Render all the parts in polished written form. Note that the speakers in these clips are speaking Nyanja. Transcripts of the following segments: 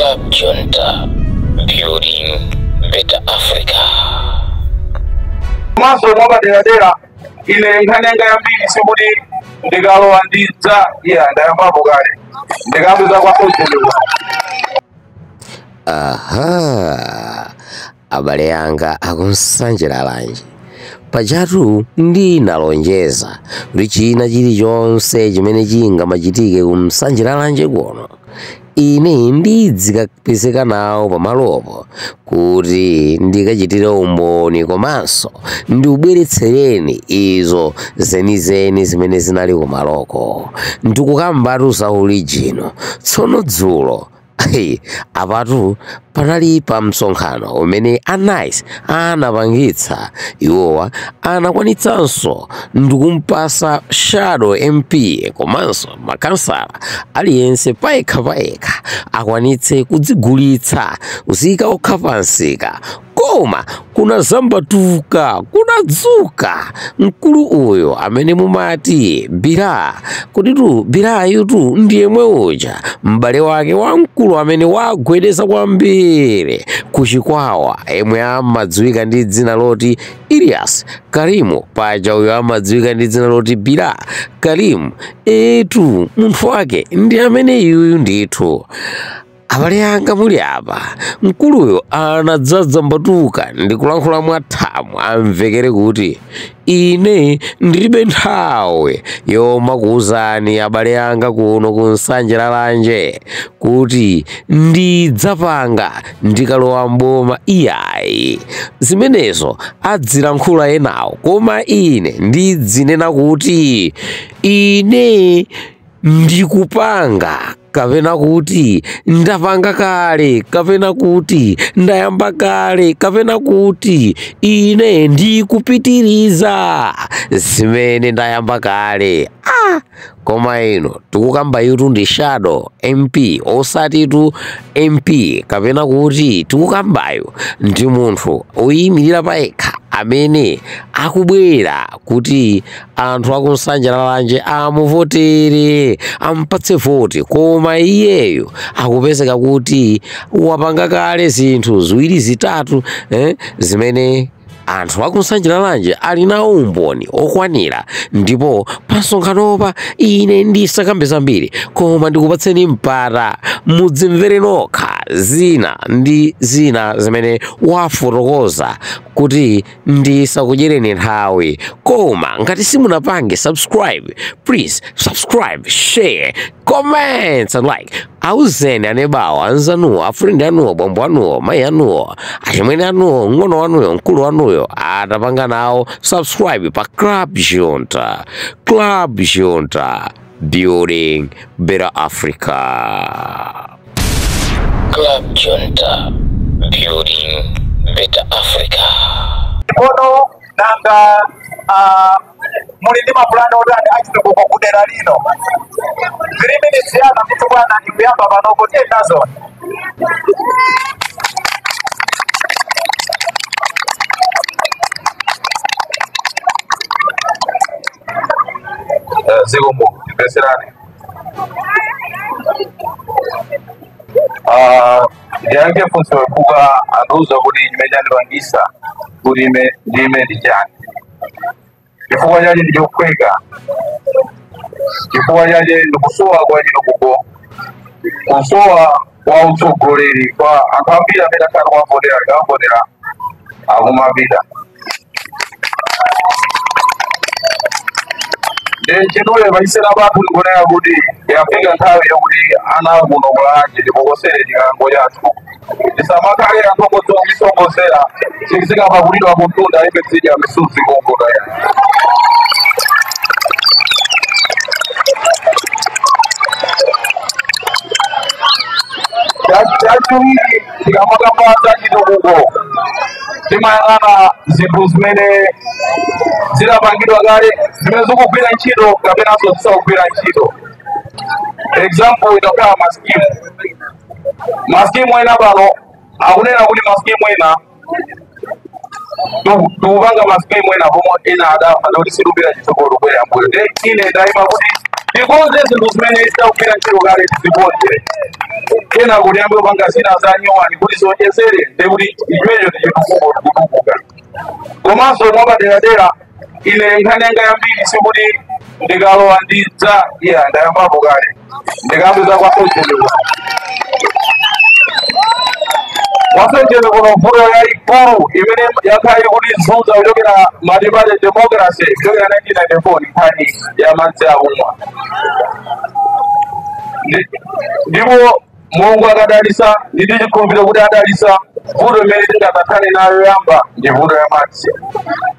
Club Junta, building better Africa. Maso mwaba dera ile nkanenga ya mbili simuli ndigalo wandiza ya ndayambapo gale ndigambiza kwa sosiyete. Aha, abale yanga akunsanjira lanje pajatu ndi nalonjeza kuti china chilichonse chimene chingamachitike kumsanjira lanje kuno ine ndidzikapezeka nawo pamalopo kuti ndikachitire umboni komanso ndiubweretsereni izo zenizeni zimene zinali kumaloko ndikukambatu za ulijino tsono dzulo apatu panali pa msonkhano umene Nice anapangitsa iwowa anakwanitsanso ndikumpasa Shadow MP komanso makansala aliyense paekha akwanitse kudzigulitsa uzika okha pansika koma kuna zambatuka kunadzuka mkulu uyo amene mumati Bira kuti Bira yutu ndiye mwe uja m'bale wake wa mkulu amene wagwedeza kwambiri kuchikwawa emwe amadziwika ndi dzina loti Ilyas Karimu paja uyo amadziwika ndi dzina loti Bira Karimu etu munthu wake ndi amene yuyu ndithu. Abale yanga muli apa mkuluyo anadzadza mbatuka ndikulankhula mwathamu amvekere kuti ine ndilibe nthawi yomakuwuzani abale yanga kuno kunsanjira lanje kuti ndidzapanga ndikalowa mboma iyayi zimenezo adzilankhula enawo koma ine ndidzinena kuti ine ndikupanga kapena kuti ndapanga kale kapena kuti ndayamba kale kapena kuti ine ndikupitiriza zimene ndayamba kale. Koma ino tikukamba yutu ndi Shadow MP osatitu MP kapena kuti tikukambayo ndi munthu oyimirira paekha amene akubwera kuti anthu akunsanjira lanje amuvotere ampatse voti koma iyeyo akupezeka kuti wapanga kale zinthu ziwiri zitatu zimene anthu akunsanjira lanje ali na umboni okwanira ndipo pasonkhanopa ine ndisakambe zambiri koma ndikupatseni mpata mudzimvere nokha zina ndi zina zimene wafotokoza kuti ndisakudyereni nthawi koma ngati simunapange subscribe please subscribe share comment and like awuzeni anebawo anzanuwo afrendi anuwo bambo anuwo mayi anuwo achimwene anuwo ng'ono wanuyo mkulu wanuyo atapanga nawo subscribe pa Club Junta building better Africa. Club Junta, building better Africa. Kono nanga muli ndi mapulani otani achitukuko kudera lino 3 minutes yana kuti bwana ndikuyamba panopo tendazo zikomo impeserani yange funso kuba anuza kuti nyimejani bangisa kuti ndime dijani chifukwa chaje ndichokweka chifukwa chaje ndikusowa kwa chino kuko kusowa kwa utsogoleri kwa anthu ambiri amene akhala kuwavotera akumapita chinoyo paisera papu ndikonera kuti yafika nthawi yakuti ana kuno kulanje ndipokosere chikango chathu tisamakhale anthu omisongozera sikapakutidwa kuntunda ife tsidya misuzi kongono ya chachiwiri tikamakapata chitukuko timayang'ana zinthu zimene zidapangidwa kale zimene zikugwira ntchito kapenanso zisakugwira ntchito. Example itakhala maskimu ena pano akunena kuti maskimu ena tukupanga maskimu ena pomwe ena adafa kuti situbwera chitsogolo kubwera mbuyo. Ine ndayima kuti tikonze zinthu zimene zitakugwira ntchito kale tizikonze kena kuti ambe upanga zina za nyowani kuti zonjezere ndekuti imeneyo tichitukuko tikutukuka komanso mwapaderadera ine nkhani yanga yambiri sikuti ndikalowa ndidza iya ndayambapo kale ndikambiza wasonjele kuno mvuro yaikulu imene yakhaili kuti zunza kuchokera matibale democracy kuchokera 1994 nkhani ya madzi akumwa ndipo Mulungu akadalisa ndi chikhulupiriro kuti adalisa vuto imene tingakhale nayo yamba ndi vuto ya madzi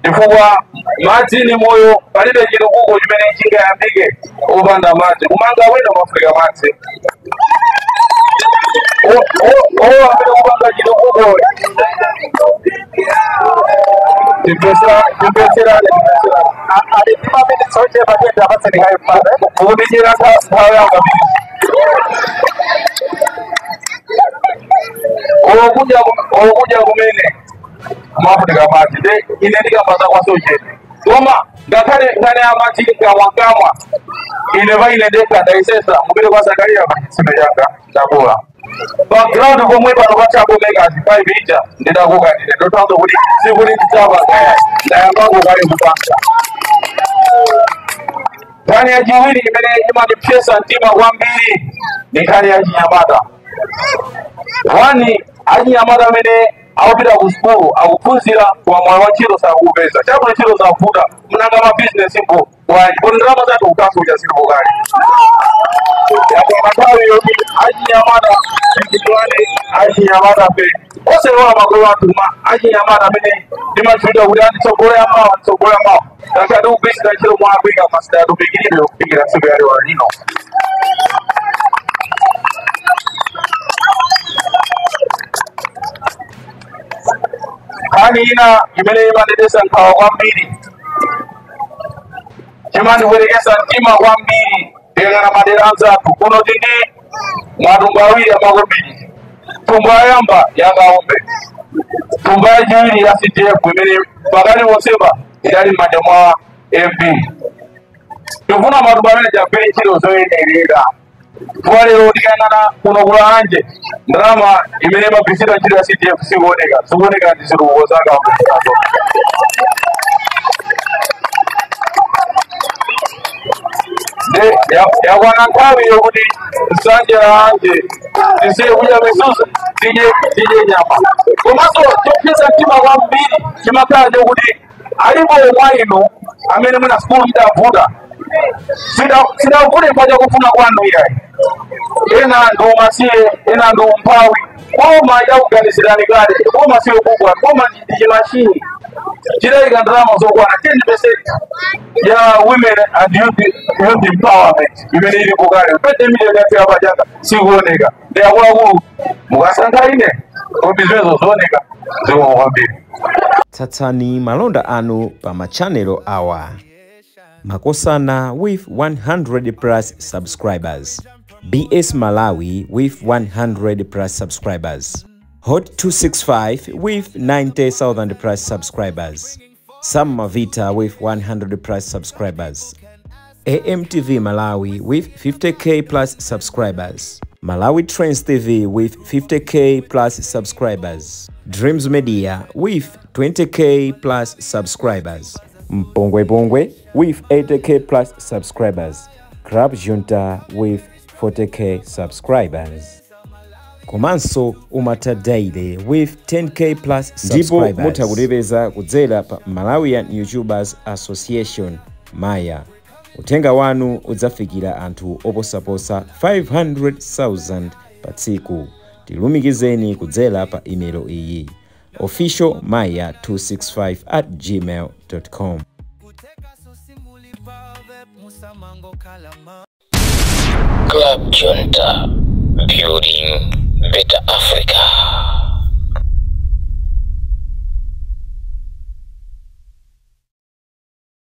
chifukwa madzi ni moyo palibe chitukuko chimene chingayambike opanda madzi kumanga wina mafrika madzi amene kupanga chitukuko tipesera alimamene soche matenda apatsenihayo mpaka kukuminyira nthawi yanga okuja kumene kumafrika madzi de ine ndikambasa kwasochete koma ngakhale nkhani ya madzi kamwakamwa ine paine ndekha ndayisesa mupite kwa Zakariya pachitsime changa ndakola background pomwe pano pachako mekazi 5 ita ndidakoka ndine ndotanzo kuti sikuti ndichapa kaya ndayambako kale kupanga nkhani ya chiwiri imene imandipyesa mtima kwambiri ni nkhani ya chinyamata wani achinyamata amene akupita ku sukulu akuphunzira kwa moyo wa ntchito sakupeza chabwino ntchito zavuta mnanga ma business mpo wani kuti ndalama zathu ukaso uchasilipo kale yapo mathawi yoti achinyamata achinyamata pe oselola makolo athu achinyamata amene ndimachuta kuti anditsogolera mawa takati kugwirisira ntchito mwa Afrika masida atupikiribe kupikira tsiku ya lero lino nkhani ina imene imandidetsa nkhawa kwambiri chimandibwerekesa mtima kwambiri ndiyang'ana madera anzathu kuno tindi matumbo awiri amakombiri tumbo yayamba yakaombe tumbo yachiwiri ya CDF imene pakati ponsepa idali m'manja mwa MP tifuna matumbo amene chagwire ntchito zoyenerera fuwa lero tikayang'ana kuno kulanje ndalama imene imagwiritsidwa ntchito ya CDF sikuoneka ndi zitukuko zakaombe yakwana nthawi yokuti nsanje anje tisiye kudya misusa tidye nyama komanso chopyesa mtima kwambiri chimakhala chokuti alipo omwe inu amene mwina sukulu idavuta sidavute mpacha kufuna kwanu iyayi ena ndi umasiye ena ndi umphawi koma yakuganizirani kale koma siyo kugwa koma ndi chimashini chidayika ndalama zokwana 10% ya women and youth empowerment imene ilipo kale 20 million yafika pachaka sikuoneka ndi akuluakulu mukasankha ine kodi zimenezo zooneka zikomo kwambiri. Tsatsani malonda anu pa machanelo awa. Makosana with 100 plus subscribers. BS Malawi with 100 plus subscribers. Hot 265 with 90,000 plus subscribers. Sam Mavita with 100 plus subscribers. AMTV Malawi with 50k plus subscribers. Malawi Trends TV with 50k plus subscribers. Dreams Media with 20k plus subscribers. Mpongwe Pongwe with 80k plus subscribers. Crab Junta with 40k subscribers. Komanso Umata Daily with 10k plus subscribers. Ndipo mutakutipeza kudzera pa Malawian YouTubers Association Maya. Utenga wanu udzafikira anthu oposaposa 500,000 pa tsiku. Tilumikizeni kudzera pa email iyi officialmaya265@gmail.com. Club Junta, building better Africa.